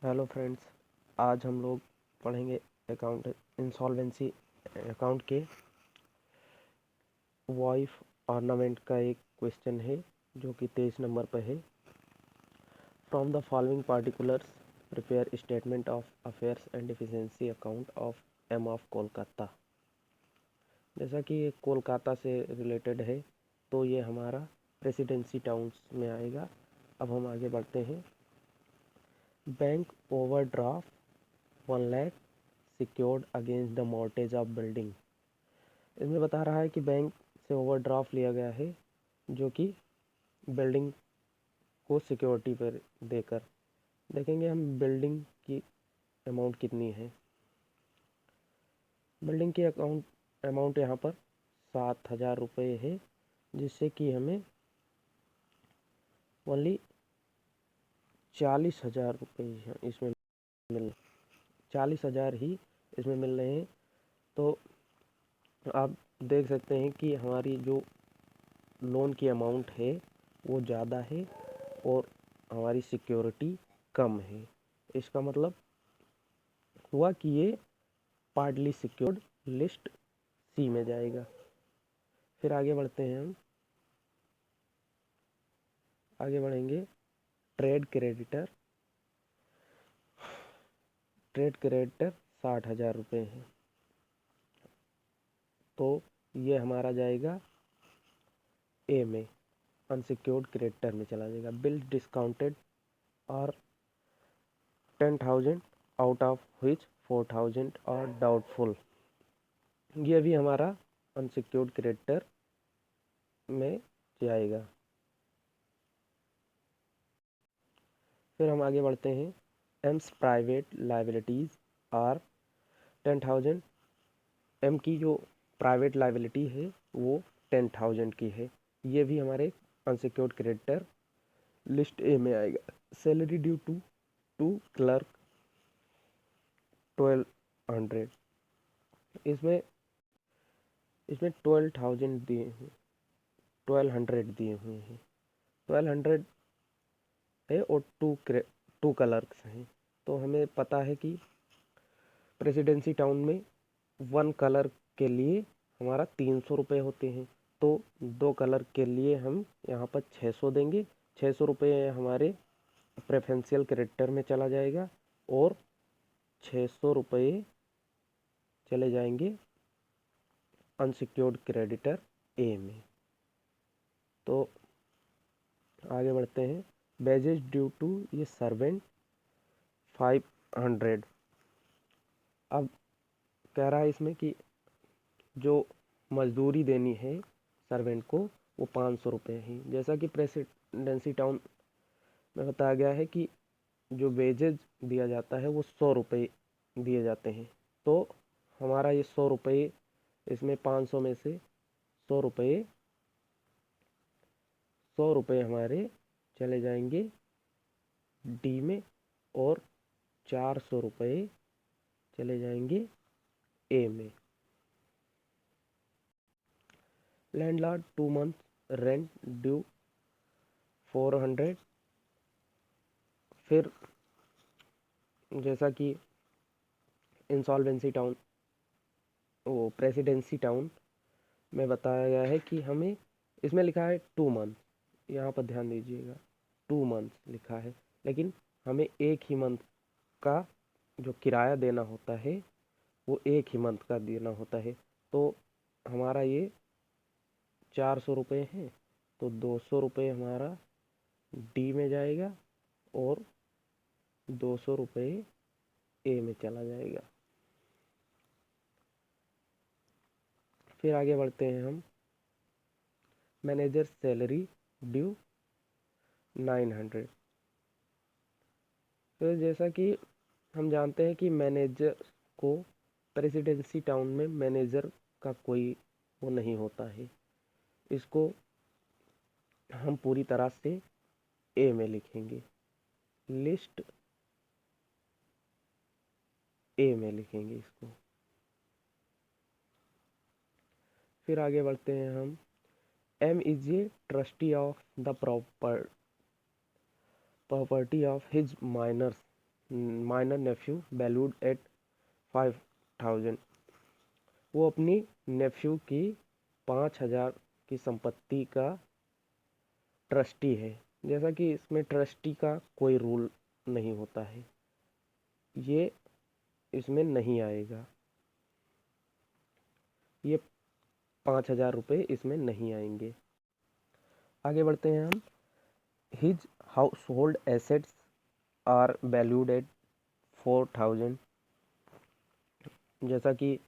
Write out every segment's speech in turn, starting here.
Hello friends, आज हम लोग पढ़ेंगे अकाउंट इंसॉल्वेंसी अकाउंट के वाइफ ऑर्नामेंट का एक क्वेश्चन है जो कि 23 नंबर पर है। From the following particulars prepare statement of affairs and deficiency account of M of Kolkata. जैसा कि ये कोलकाता से रिलेटेड है तो ये हमारा प्रेसिडेंसी टाउन्स में आएगा। अब हम आगे बढ़ते हैं। Bank overdraft 1 lakh secured against the mortgage of building. इसमें बता रहा है कि बैंक से ओवरड्राफ्ट लिया गया है जो कि बिल्डिंग को सिक्योरिटी पर देकर। देखेंगे हम बिल्डिंग की अमाउंट कितनी है। बिल्डिंग की अमाउंट यहाँ पर 7,000 रुपये है, जिससे कि हमें ओनली 40,000 रुपये इसमें मिल 40,000 ही इसमें मिल रहे हैं। तो आप देख सकते हैं कि हमारी जो लोन की अमाउंट है वो ज़्यादा है और हमारी सिक्योरिटी कम है। इसका मतलब हुआ कि ये पार्टली सिक्योर्ड लिस्ट सी में जाएगा। फिर आगे बढ़ते हैं हम। आगे बढ़ेंगे। ट्रेड क्रेडिटर 60,000 रुपये है, तो ये हमारा जाएगा ए में, अनसिक्योर्ड क्रेडिटर में चला जाएगा। बिल डिस्काउंटेड और 10,000 आउट ऑफ विच 4,000 और डाउटफुल, ये भी हमारा अनसिक्योर्ड क्रेडिटर में जाएगा। फिर हम आगे बढ़ते हैं। M's private liabilities are 10,000। M की जो प्राइवेट लाइबिलिटी है वो 10,000 की है, ये भी हमारे अनसिक्योर्ड क्रेडिटर लिस्ट ए में आएगा। Salary due to clerk 1,200। इसमें 12,000 दिए हैं, 1,200 दिए हुए हैं। 1,200 है और टू क्लर्क्स हैं। तो हमें पता है कि प्रेसिडेंसी टाउन में 1 कलर के लिए हमारा 300 रुपये होते हैं, तो 2 कलर के लिए हम यहाँ पर 600 देंगे। 600 रुपये हमारे प्रेफरेंशियल क्रेडिटर में चला जाएगा और 600 रुपये चले जाएंगे अनसिक्योर्ड क्रेडिटर ए में। तो आगे बढ़ते हैं। वेजेस ड्यू टू ये सर्वेंट 500। अब कह रहा है इसमें कि जो मजदूरी देनी है सर्वेंट को वो 500 रुपये है। जैसा कि प्रेसिडेंसी टाउन में बताया गया है कि जो वेजेज दिया जाता है वो 100 रुपये दिए जाते हैं, तो हमारा ये 100 रुपये, इसमें 500 में से 100 रुपये हमारे चले जाएंगे डी में और 400 रुपये चले जाएंगे ए में। Landlord 2 month rent due 400। फिर जैसा कि इंसॉल्वेंसी टाउन वो प्रेसिडेंसी टाउन में बताया गया है कि हमें, इसमें लिखा है 2 मंथ, यहाँ पर ध्यान दीजिएगा 2 मंथ लिखा है, लेकिन हमें एक ही मंथ का जो किराया देना होता है वो एक ही मंथ का देना होता है। तो हमारा ये 400 रुपये है, तो 200 रुपये हमारा डी में जाएगा और 200 रुपये ए में चला जाएगा। फिर आगे बढ़ते हैं हम। Manager salary due 900। तो जैसा कि हम जानते हैं कि मैनेजर को प्रेसिडेंसी टाउन में मैनेजर का कोई वो नहीं होता है, इसको हम पूरी तरह से ए में लिखेंगे, लिस्ट ए में लिखेंगे इसको। फिर आगे बढ़ते हैं हम। M is a trustee of the property of his minors minor nephew valued at 5,000। वो अपनी नेफ्यू की 5,000 की संपत्ति का ट्रस्टी है। जैसा कि इसमें ट्रस्टी का कोई रूल नहीं होता है, ये इसमें नहीं आएगा, ये 5,000 रुपये इसमें नहीं आएंगे। आगे बढ़ते हैं हम। His household assets are valued at 4,000। जैसा कि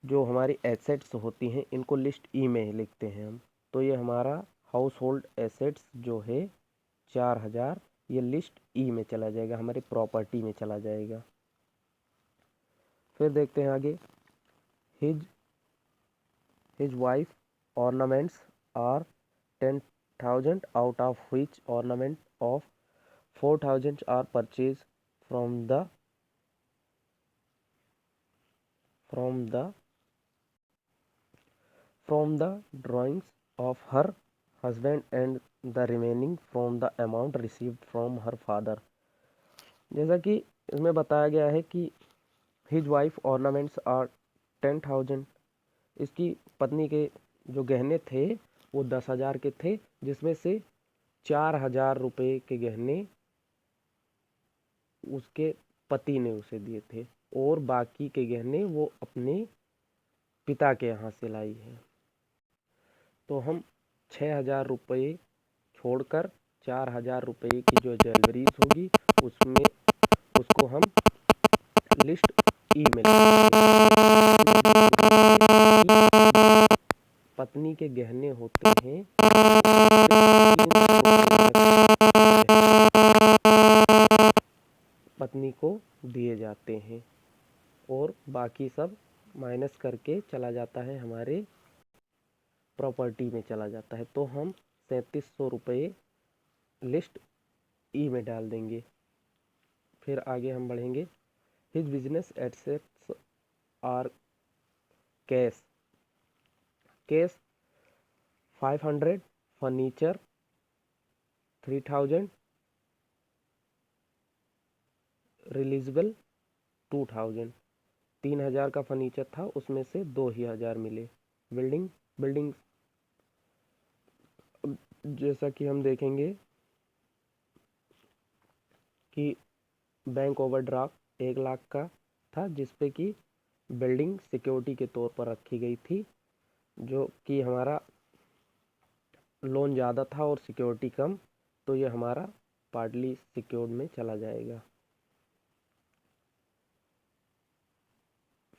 जो हमारी एसेट्स होती हैं इनको लिस्ट ई में लिखते हैं हम, तो ये हमारा हाउस होल्ड एसेट्स जो है 4,000, ये लिस्ट ई में चला जाएगा, हमारी प्रॉपर्टी में चला जाएगा। फिर देखते हैं आगे। His wife ornaments are 10,000 out of which ornament of 4,000 are purchase from the drawings of her husband and the remaining from the amount received from her father। जैसा कि इसमें बताया गया है कि his wife ornaments are 10,000, इसकी पत्नी के जो गहने थे वो 10,000 के थे, जिसमें से 4,000 रुपये के गहने उसके पति ने उसे दिए थे और बाकी के गहने वो अपने पिता के यहाँ से लाई है। तो हम 6,000 रुपये छोड़कर 4,000 रुपये की जो ज्वेलरीज होगी उसमें उसको हम लिस्ट ई में पत्नी के गहने होते हैं पत्नी को दिए जाते हैं और बाकी सब माइनस करके चला जाता है, हमारे प्रॉपर्टी में चला जाता है। तो हम 3,700 रुपये लिस्ट ई में डाल देंगे। फिर आगे हम बढ़ेंगे। His business assets are cash 500, furniture 3,000, realisable 2,000। 3,000 का फर्नीचर था, उसमें से 2,000 मिले। बिल्डिंग जैसा कि हम देखेंगे कि बैंक ओवरड्राफ्ट 1 लाख का था, जिसपे कि बिल्डिंग सिक्योरिटी के तौर पर रखी गई थी, जो कि हमारा लोन ज़्यादा था और सिक्योरिटी कम, तो ये हमारा पार्टली सिक्योर्ड में चला जाएगा।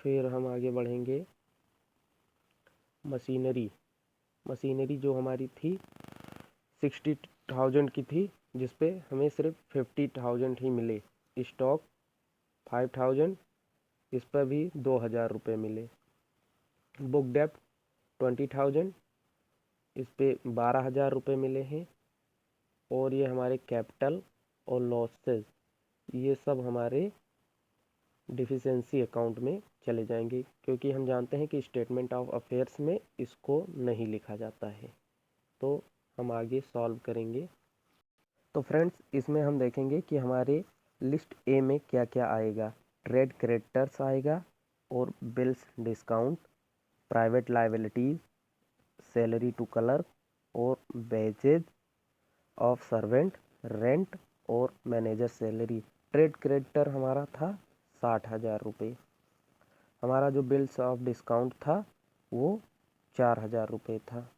फिर हम आगे बढ़ेंगे। मशीनरी जो हमारी थी 60,000 की थी, जिसपे हमें सिर्फ 50,000 ही मिले। स्टॉक 5,000, इस पर भी 2,000 रुपये मिले। बुक डेप्ट 20,000, इस पे 12,000 रुपये मिले हैं। और ये हमारे कैपिटल और लॉसेस ये सब हमारे डिफिशेंसी अकाउंट में चले जाएंगे, क्योंकि हम जानते हैं कि स्टेटमेंट ऑफ अफेयर्स में इसको नहीं लिखा जाता है। तो हम आगे सॉल्व करेंगे। तो फ्रेंड्स, इसमें हम देखेंगे कि हमारे लिस्ट ए में क्या क्या आएगा। ट्रेड क्रेडिटर्स आएगा और bills discount, private liabilities, salary to clerk और वेजेज ऑफ सर्वेंट, रेंट और मैनेजर सैलरी। ट्रेड क्रेडिटर हमारा था 60,000 रुपये। हमारा जो बिल्स ऑफ डिस्काउंट था वो 4,000 रुपये था।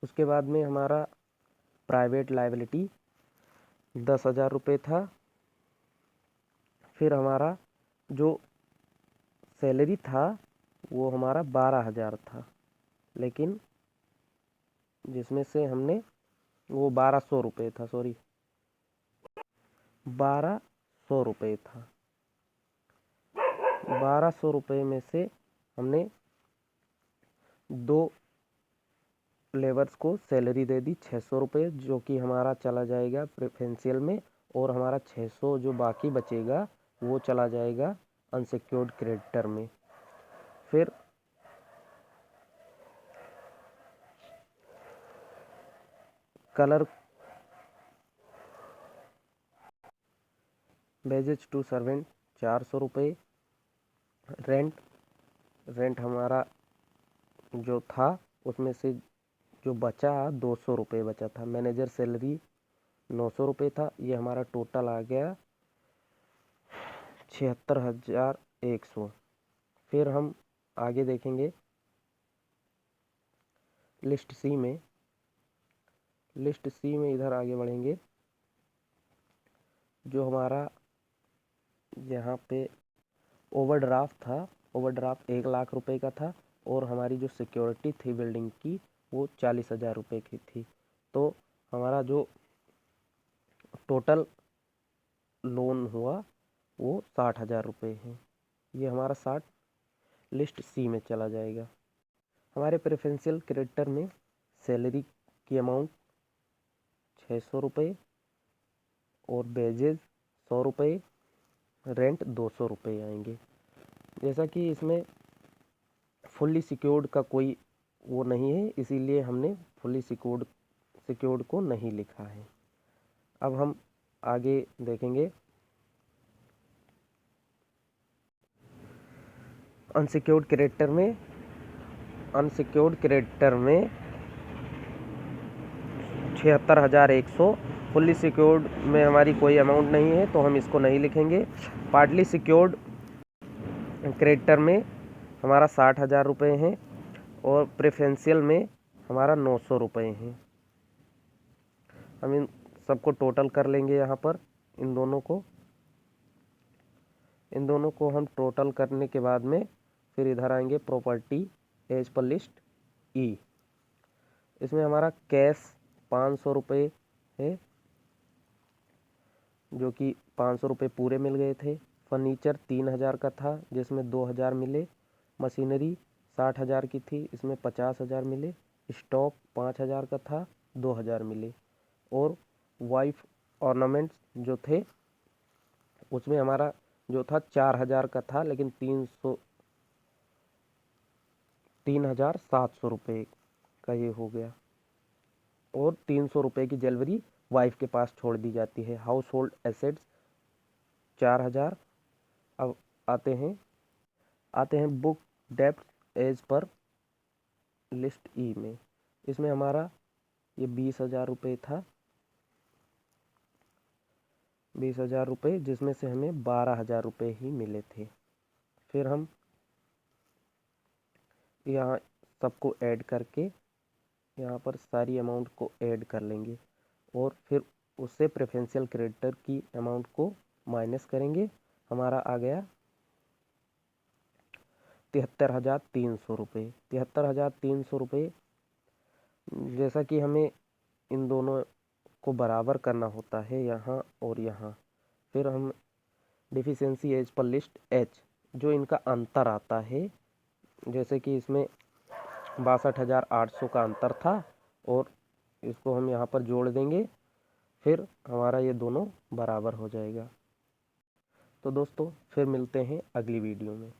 उसके बाद में हमारा प्राइवेट लायबिलिटी 10,000 रुपये था। फिर हमारा जो सैलरी था वो हमारा 12,000 था, लेकिन जिसमें से हमने वो 1,200 रुपये था, 1,200 रुपये था। 1,200 रुपये में से हमने 2 लेबर्स को सैलरी दे दी 600 रुपये, जो कि हमारा चला जाएगा प्रेफरेंशियल में, और हमारा 600 जो बाकी बचेगा वो चला जाएगा अनसिक्योर्ड क्रेडिटर में। फिर वेजेज टू सर्वेंट 400 रुपये। रेंट हमारा जो था उसमें से जो बचा 200 रुपये बचा था। मैनेजर सैलरी 900 रुपये था। ये हमारा टोटल आ गया 76,100। फिर हम आगे देखेंगे लिस्ट सी में इधर आगे बढ़ेंगे। जो हमारा यहाँ पे ओवरड्राफ्ट था, ओवरड्राफ्ट 1 लाख रुपए का था और हमारी जो सिक्योरिटी थी बिल्डिंग की वो 40,000 रुपये की थी। तो हमारा जो टोटल लोन हुआ वो 60,000 रुपये है। ये हमारा 60 लिस्ट सी में चला जाएगा। हमारे प्रेफरेंशियल क्रेडिटर में सैलरी की अमाउंट 600 रुपये और वेजेज 100 रुपये, रेंट 200 रुपये आएंगे। जैसा कि इसमें फुल्ली सिक्योर्ड का कोई वो नहीं है, इसीलिए हमने फुल्ली सिक्योर्ड को नहीं लिखा है। अब हम आगे देखेंगे अनसिक्योर्ड क्रेडिटर में 76,100। फुल्ली सिक्योर्ड में हमारी कोई अमाउंट नहीं है तो हम इसको नहीं लिखेंगे। पार्टली सिक्योर्ड क्रेडिटर में हमारा 60,000 रुपये हैं और प्रेफरेंशियल में हमारा 900 रुपये हैं। हम इन सबको टोटल कर लेंगे। यहाँ पर इन दोनों को हम टोटल करने के बाद में फिर इधर आएंगे प्रॉपर्टी एज पर लिस्ट ई। इसमें हमारा कैश 500 रुपये है, जो कि 500 रुपये पूरे मिल गए थे। फर्नीचर 3,000 का था जिसमें 2,000 मिले। मशीनरी 60,000 की थी, इसमें 50,000 मिले। स्टॉक 5,000 का था, 2,000 मिले। और वाइफ ऑर्नामेंट्स जो थे उसमें हमारा जो था 4,000 का था, लेकिन 3,700 रुपये का ये हो गया। और 300 रुपये की ज्वेलरी वाइफ के पास छोड़ दी जाती है। House hold assets 4,000। अब आते हैं बुक डेप्ट एज पर लिस्ट ई में। इसमें हमारा ये 20,000 रुपये था, 20,000 रुपये, जिसमें से हमें 12,000 रुपये ही मिले थे। फिर हम यहाँ सबको ऐड करके यहाँ पर सारी अमाउंट को ऐड कर लेंगे और फिर उससे प्रेफरेंशियल क्रेडिटर की अमाउंट को माइनस करेंगे। हमारा आ गया 73,300 रुपये। 73,300 रुपये। जैसा कि हमें इन दोनों को बराबर करना होता है यहाँ और यहाँ, फिर हम deficiency as per list H, जो इनका अंतर आता है, जैसे कि इसमें 62,800 का अंतर था और इसको हम यहाँ पर जोड़ देंगे, फिर हमारा ये दोनों बराबर हो जाएगा। तो दोस्तों फिर मिलते हैं अगली वीडियो में।